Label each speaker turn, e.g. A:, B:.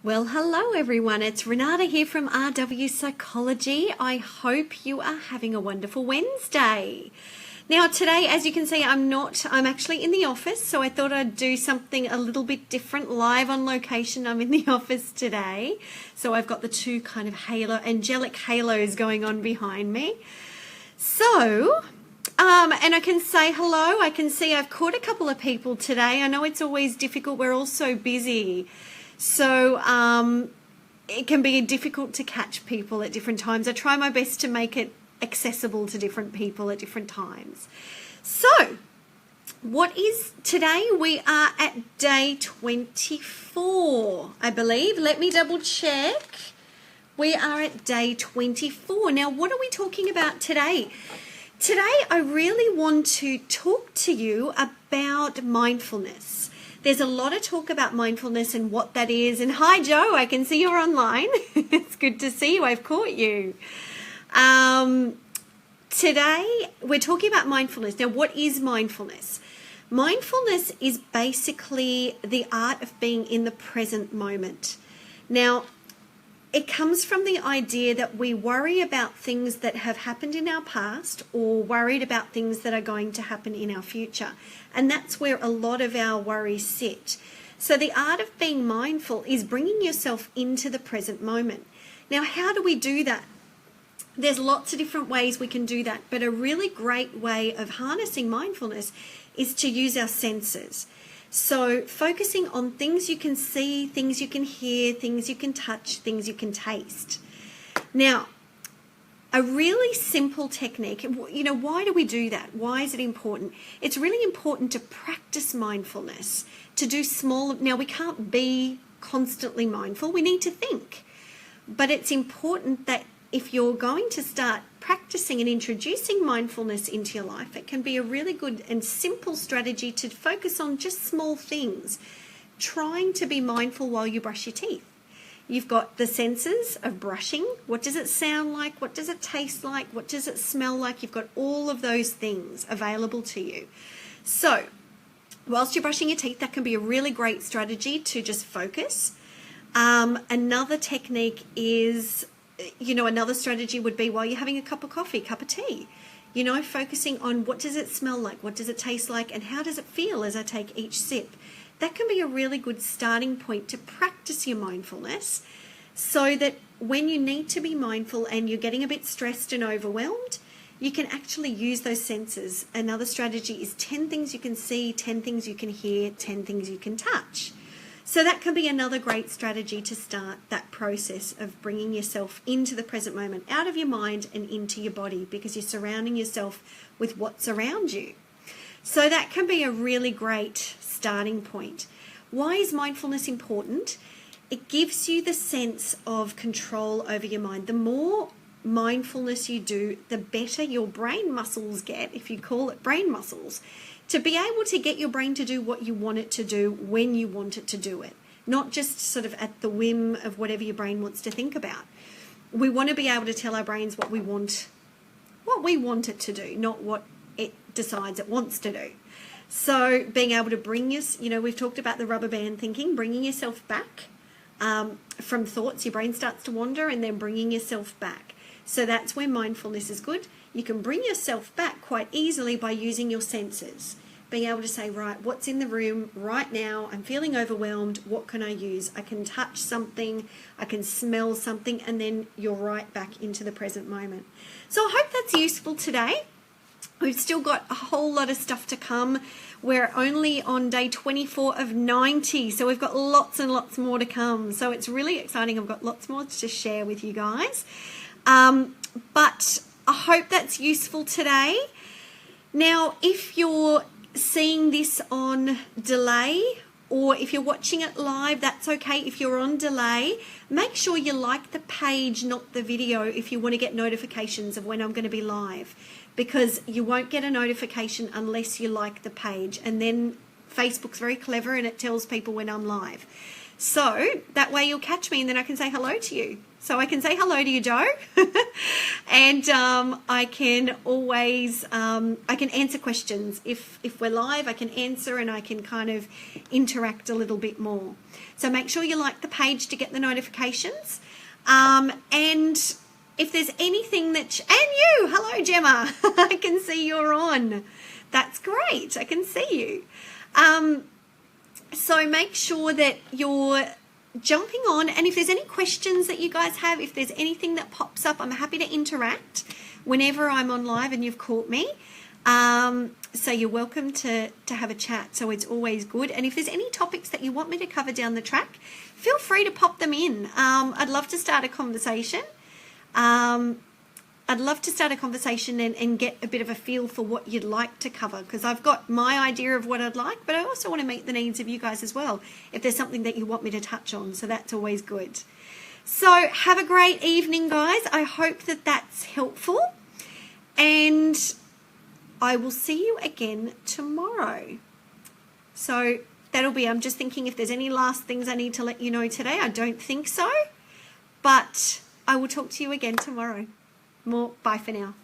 A: Well, hello everyone. It's Renata here from RWPsychology. I hope you are having a wonderful Wednesday. Now today, as you can see, I'm actually in the office, so I thought I'd do something a little bit different live on location. I'm in the office today. So I've got the two kind of angelic halos going on behind me. So, and I can say hello. I can see I've caught a couple of people today. I know it's always difficult. We're all so busy. So it can be difficult to catch people at different times. I try my best to make it accessible to different people at different times. So today? We are at day 24, I believe. Let me double check. We are at day 24. Now, what are we talking about today? Today, I really want to talk to you about mindfulness. There's a lot of talk about mindfulness and what that is. And hi, Joe, I can see you're online. It's good to see you. I've caught you. Today, we're talking about mindfulness. Now, what is mindfulness? Mindfulness is basically the art of being in the present moment. Now, it comes from the idea that we worry about things that have happened in our past or worried about things that are going to happen in our future. And that's where a lot of our worries sit. So the art of being mindful is bringing yourself into the present moment. Now, how do we do that? There's lots of different ways we can do that, but a really great way of harnessing mindfulness is to use our senses. So focusing on things you can see, things you can hear, things you can touch, things you can taste. Now, a really simple technique, why do we do that? Why is it important? It's really important to practice mindfulness, to do now we can't be constantly mindful, we need to think. But it's important that if you're going to start practicing and introducing mindfulness into your life, it can be a really good and simple strategy to focus on just small things. Trying to be mindful while you brush your teeth. You've got the senses of brushing. What does it sound like? What does it taste like? What does it smell like? You've got all of those things available to you. So, whilst you're brushing your teeth, that can be a really great strategy to just focus. Another technique is, another strategy would be while you're having a cup of coffee, cup of tea, focusing on what does it smell like, what does it taste like, and how does it feel as I take each sip. That can be a really good starting point to practice your mindfulness so that when you need to be mindful and you're getting a bit stressed and overwhelmed, you can actually use those senses. Another strategy is 10 things you can see, 10 things you can hear, 10 things you can touch. So that can be another great strategy to start that process of bringing yourself into the present moment, out of your mind and into your body, because you're surrounding yourself with what's around you. So that can be a really great starting point. Why is mindfulness important? It gives you the sense of control over your mind. The more mindfulness you do, the better your brain muscles get, if you call it brain muscles, to be able to get your brain to do what you want it to do when you want it to do it, not just sort of at the whim of whatever your brain wants to think about. We want to be able to tell our brains what we want it to do, not what it decides it wants to do. So being able to bring we've talked about the rubber band thinking, bringing yourself back from thoughts. Your brain starts to wander and then bringing yourself back. So that's where mindfulness is good. You can bring yourself back quite easily by using your senses. Being able to say, right, what's in the room right now? I'm feeling overwhelmed. What can I use? I can touch something. I can smell something. And then you're right back into the present moment. So I hope that's useful today. We've still got a whole lot of stuff to come. We're only on day 24 of 90. So we've got lots and lots more to come. So it's really exciting. I've got lots more to share with you guys. But I hope that's useful today. Now, if you're seeing this on delay or if you're watching it live, that's okay. If you're on delay, make sure you like the page, not the video, if you want to get notifications of when I'm going to be live, because you won't get a notification unless you like the page. And then Facebook's very clever and it tells people when I'm live. So that way you'll catch me and then I can say hello to you. So I can say hello to you, Joe. And I can always, I can answer questions. If we're live, I can answer and I can kind of interact a little bit more. So make sure you like the page to get the notifications. And if there's anything that, and you, hello Gemma, I can see you're on. That's great, I can see you. So make sure that you're jumping on, and if there's any questions that you guys have, if there's anything that pops up, I'm happy to interact whenever I'm on live and you've caught me. So you're welcome to have a chat, so it's always good. And if there's any topics that you want me to cover down the track, feel free to pop them in. I'd love to start a conversation. I'd love to start a conversation and get a bit of a feel for what you'd like to cover, because I've got my idea of what I'd like, but I also want to meet the needs of you guys as well, if there's something that you want me to touch on, so that's always good. So have a great evening, guys. I hope that that's helpful, and I will see you again tomorrow. So that'll be, I'm just thinking if there's any last things I need to let you know today. I don't think so, but I will talk to you again tomorrow. Bye for now.